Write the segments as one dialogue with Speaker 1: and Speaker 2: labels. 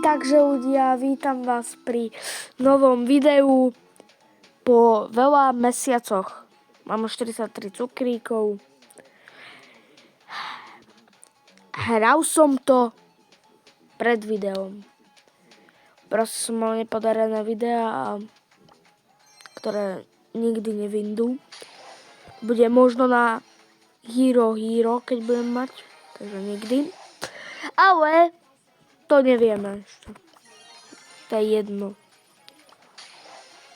Speaker 1: Takže ľudia, vítam vás pri novom videu po veľa mesiacoch. Mám 43 cukríkov. Hral som to pred videom. Proste som mal nepodarené videá, ktoré nikdy nevindú. Bude možno na Hero, keď budem mať, takže nikdy. Ale to nevieme ešte. To je jedno.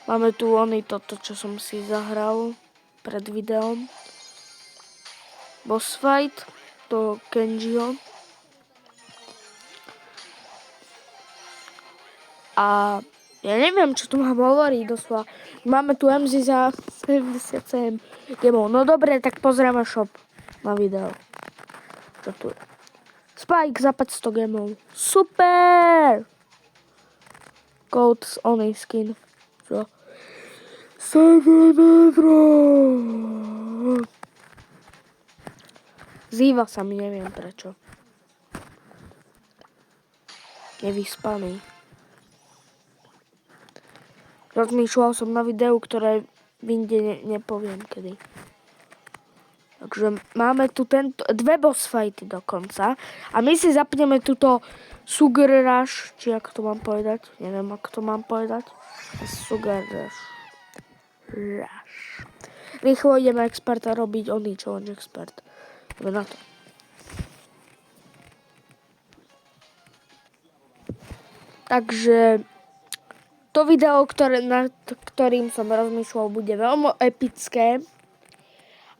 Speaker 1: Máme tu toto, čo som si zahral pred videom. Boss fight, to Kenjiho. A ja neviem, čo tu mám hovoriť doslova. Máme tu MZ za 77 gemov. No dobre, tak pozrieme shop na video. Čo tu je? Spike za 500 gemov. Super! Code z onej skin. Čo? 7 metrov. Zýva sa mi, neviem prečo. Nevyspaný. Rozmýšľal som na videu, ktoré vyjde nepoviem kedy. Takže máme tu dve boss fighty dokonca. A my si zapneme túto Sugar Rush, či ako to mám povedať. Neviem, ako to mám povedať. Sugar Rush. Rýchlo ideme experta robiť, oný challenge expert. Ideme na to. Takže to video, nad ktorým som rozmýšľal, bude veľmi epické.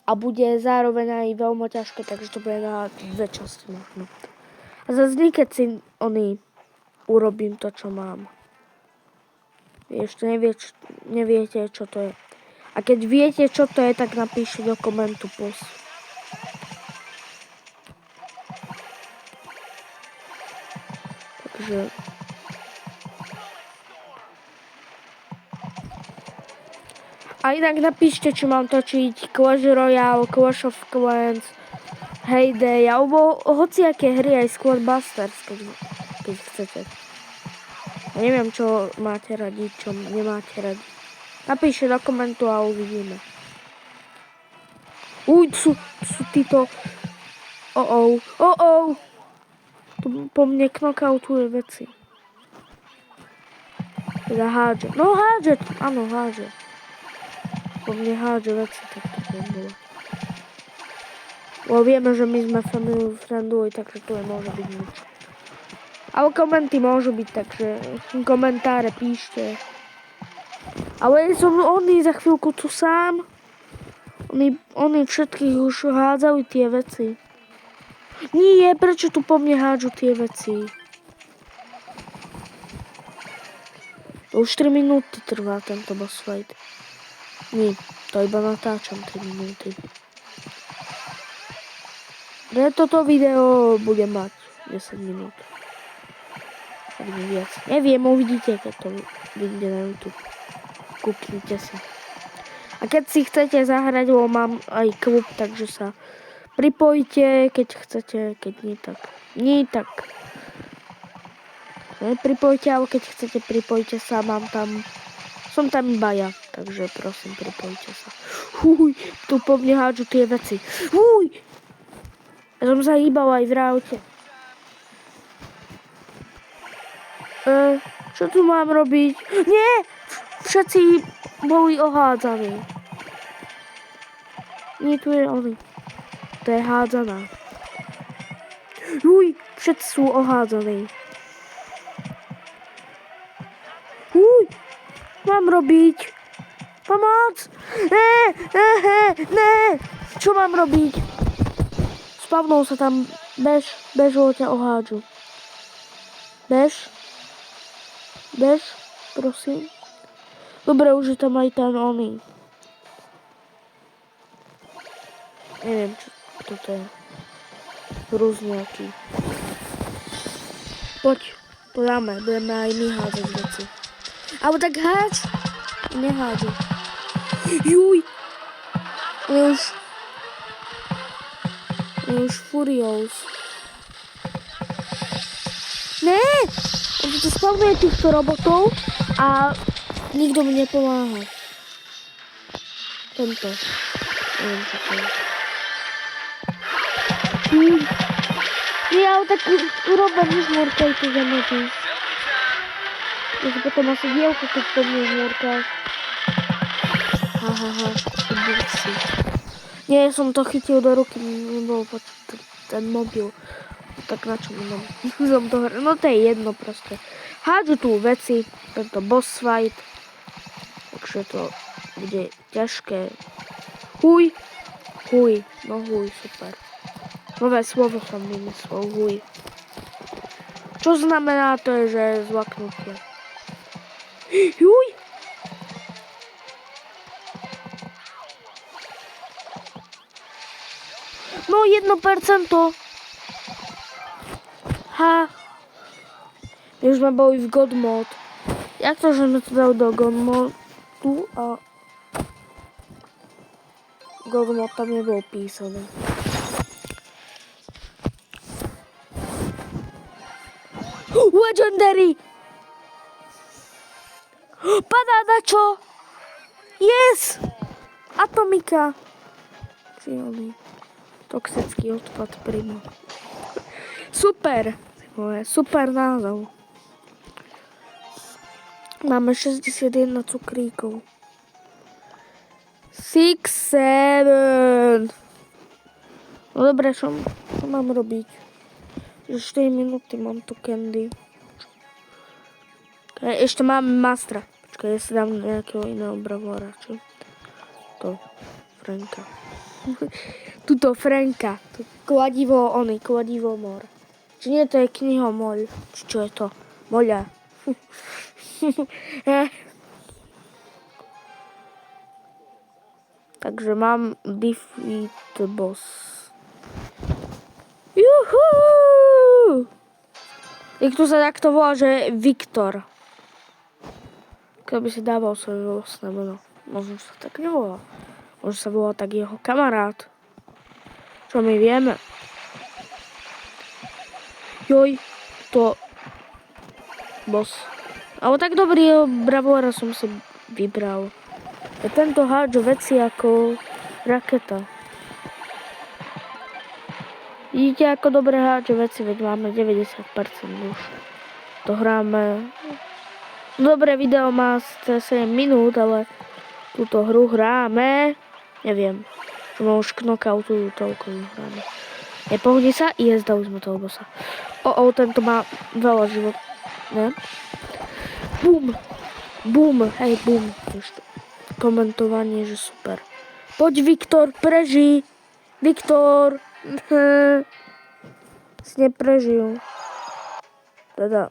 Speaker 1: A bude zároveň aj veľmi ťažké, takže to bude na dve časti možno. A zase keď si urobím to, čo mám. Vy ešte neviete, čo to je. A keď viete, čo to je, tak napíšte do komentu plus. Takže a inak napíšte, či mám točiť Clash Royale, Clash of Clans, Heyday, alebo hociaké hry, aj Squad Busters, keď chcete. Ja neviem, čo máte radi, čo nemáte radi. Napíšte do komentu a uvidíme. Sú títo... Tu po mne knockoutuje veci. Teda hádže. No hádže, áno hádže. Po mne hádže veci, tak to bolo. Lebo vieme, že my sme family friendly, takže tu nemôže byť nič. Ale komenty môžu byť, takže komentáre píšte. Ale som za chvíľku tu sám. Oni všetkých už hádzali tie veci. Nie, prečo tu po mne hádžu tie veci? Už 3 minúty trvá tento boss fight. Nie, to iba natáčam 3 minúty. Toto video bude mať 10 minút. Tak viac. Neviem, uvidíte, keď to vyjde na YouTube. Kúknite si. A keď si chcete zahrať, lebo mám aj klub, takže sa pripojte, keď chcete, keď nie, tak nie, tak nepripojte, ale keď chcete, pripojte sa, som tam iba ja, takže prosím, pripojte sa. Tu po mne hádžu tie veci. Ja som sa hýbal aj v raute. Čo tu mám robiť? Nie! Všetci boli ohádzaní. Nie, tu je oný. To je hádzaná. Všetci sú ohádzaní. Mám robiť? Pomoc! Ne! Čo mám robiť? Spavnul sa tam. Bež, lebo ťa ohádžu. Bež, prosím. Dobre, už je tam aj ten oný. Neviem, čo toto je. Hruz nejaký. Poď, podáme, budeme aj my hádzať veci. Alebo tak háč. Nehádže. On je už furious. Ne! On tu spavuje týchto robotov a nikto mi nepomáha. Tento. Neviem, čo to je. Ja tak urobím žmorkaj tu zamotím. Ja si potom asi dielku, keď po mne žmorkáš. Hahaha, si. Nie, som to chytil do ruky, nebol počuť ten mobil. Tak na čo mi mám? Som to hral. No to je jedno proste. Hádžu tu veci, tento boss fight. Takže to bude ťažké. Huj. No huj, super. Nové slovo som vymyslel, huj. Čo znamená to je, že je zlaknutie. Huj. No 1%. Ha. My už sme boli v God mode. Jak to, že sme to dali do God modu a God mode tam nebol písané. Legendary! Padá na čo? Yes! Atomika. Silný. Toxický odpad primo. Super. Super názov. Máme 61 cukríkov. 6, 7. No dobre, čo mám robiť? Že 4 minúty mám tu candy. Ešte máme mastra. Počkaj, ja si dám nejakého iného bravora, čo? To, Franka. Tuto Franka. Kladivo mor. Či nie, to je knihomol. Či čo je to? Moľa. Takže mám defeat boss. Juhu! Niekto sa takto volá, že Viktor. Keby si dával svoje vlastné meno. Možno sa tak nevolá. Možno sa volá tak jeho kamarát. Čo my vieme. Joj, to boss. Ale tak dobrý bravóra som si vybral. Je tento hádže veci ako raketa. Vidíte, ako dobre hádže veci, veď máme 90% už. To hráme. Dobré video má 7 minút, ale túto hru hráme. Neviem. Sme už knockoutujú toľko hráme. Nepohodí sa? Zdali sme toho bossa. Tento má veľa život. Ne? Bum. Hej, bum. Komentovanie, že super. Poď, Viktor, prežij. Viktor. Si neprežil. Teda.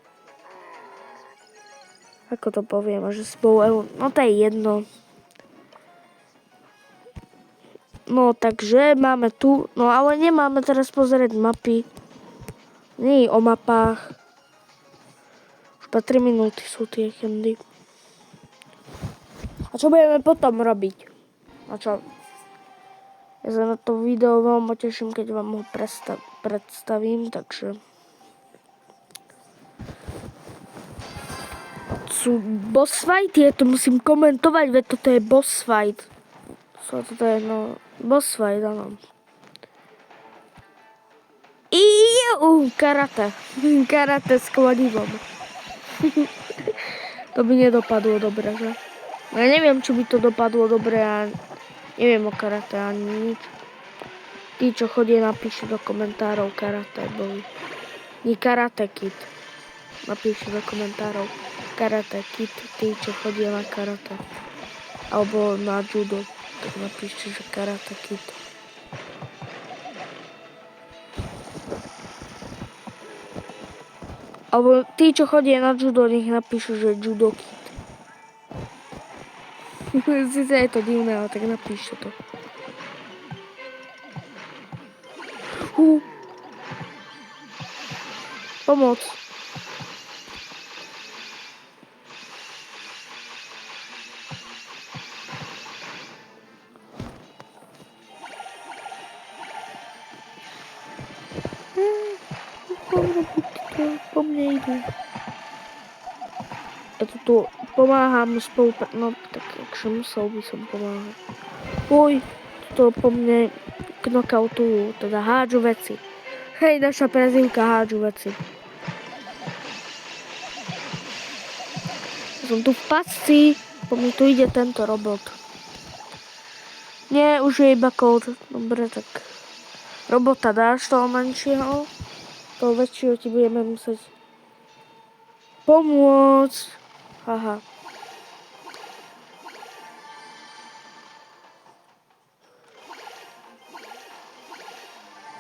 Speaker 1: Ako to poviem, že si bol... No to je jedno. No takže máme tu, no ale nemáme teraz pozerať mapy. Nie o mapách. Už pa 3 minúty sú tie candy. A čo budeme potom robiť? A čo? Ja sa na to video veľmi teším, keď vám ho predstavím, takže... Sú boss fight, ja to musím komentovať, veď toto je boss fight. Toto je, no... Boss fight, áno. Karate. Karate s kladivom. To by nedopadlo dobre, že? Ja neviem, či by to dopadlo dobre, ja neviem o karate ani nič. Tí, čo chodia, napíšu do komentárov karate boli. Nie Karate Kid. Napíšu do komentárov Karate Kid, tí, čo chodia na karate. Alebo na judo. Tak napíšte, že Karate Kid. Alebo tí, čo chodia na judo, nech napíšu, že Judo Kid. Sice je to divné, ale tak napíšte to. Pomoc. Po mne idú. Ja tu pomáham no tak akže musel by som pomáhať. Uj, to po mne knockoutujú, teda hádžu veci. Hej, naša prezývka hádžu veci. Som tu v pasci, po mne tu ide tento robot. Nie, už je iba kód. Dobre, tak robota dáš toho menšieho, toho väčšieho ti budeme musieť pomôcť. Aha.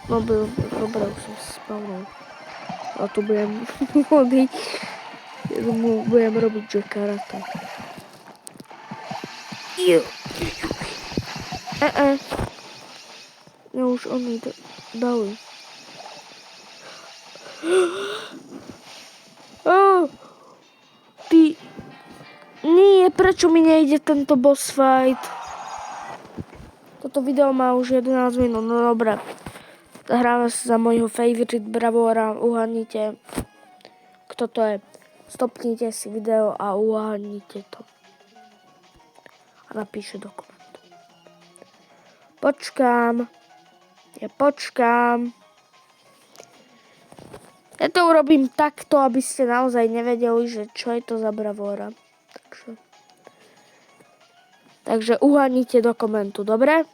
Speaker 1: No dobre, už som si spavnul. A tu budem hodiť. Ja mu budem robiť, že karate. Jo. Ja už oni dali. Ty... Nie, prečo mi nejde tento boss fight? Toto video má už 11 minút, no dobré. Hráme sa za môjho favorite bravora, uhádnite, kto to je. Stopnite si video a uhádnite to. A napíšte do komentu. Počkám. Ja to urobím takto, aby ste naozaj nevedeli, že čo je to za bravora. Takže uhádnite do komentu, dobre?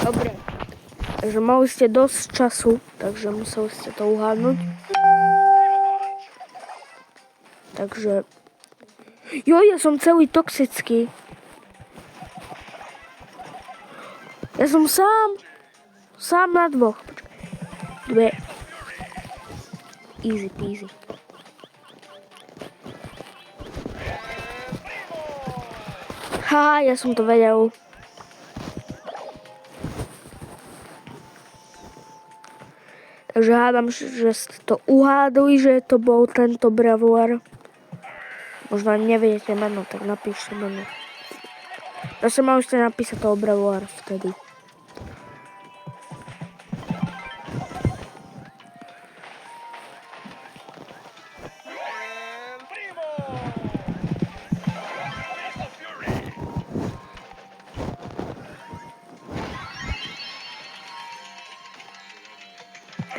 Speaker 1: Dobre. Takže mali ste dosť času, takže museli ste to uhádnuť. Takže... Jo, ja som celý toxický. Ja som sám na dvoch. Dve. Easy peasy. Haha, ja som to vedel. Takže hádam, že ste to uhádli, že to bol tento bravor. Možno neviete meno, tak napíšte meno. Zase mali ste napísať toho bravora vtedy.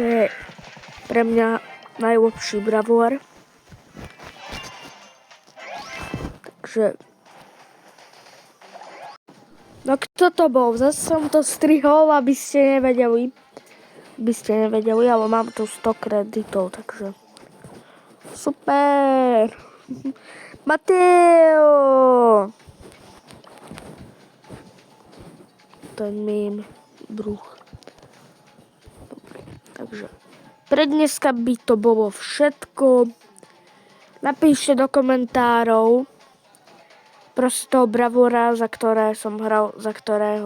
Speaker 1: To je pre mňa najlepší bravor. Takže... No kto to bol? Zase som to strihol, aby ste nevedeli. Ale mám tu 100 kreditov, takže... Super! Mateo! Ten mým druh. Takže pre dneska by to bolo všetko. Napíšte do komentárov proste toho bravora, za ktorého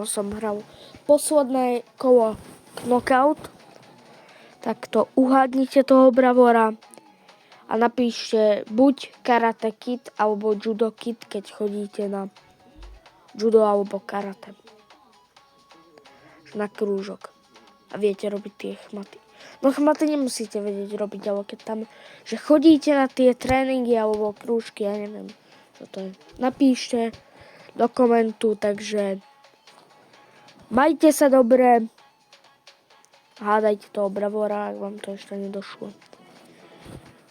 Speaker 1: som hral posledné kolo knockout. Tak to uhádnite toho bravora a napíšte buď Karate Kid alebo Judo Kid, keď chodíte na judo alebo karate. Na krúžok. A viete robiť tie chmaty. No chmaty nemusíte vedieť robiť, ale keď tam, že chodíte na tie tréningy alebo krúžky, ja neviem, čo to je. Napíšte do komentu, takže majte sa dobre. Hádajte toho bravora, ak vám to ešte nedošlo.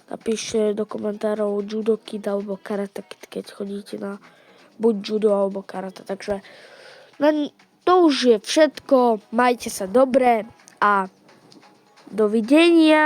Speaker 1: Napíšte do komentárov Judo Kid alebo Karate Kid, keď chodíte na buď judo alebo karate. Takže to už je všetko. Majte sa dobre a dovidenia.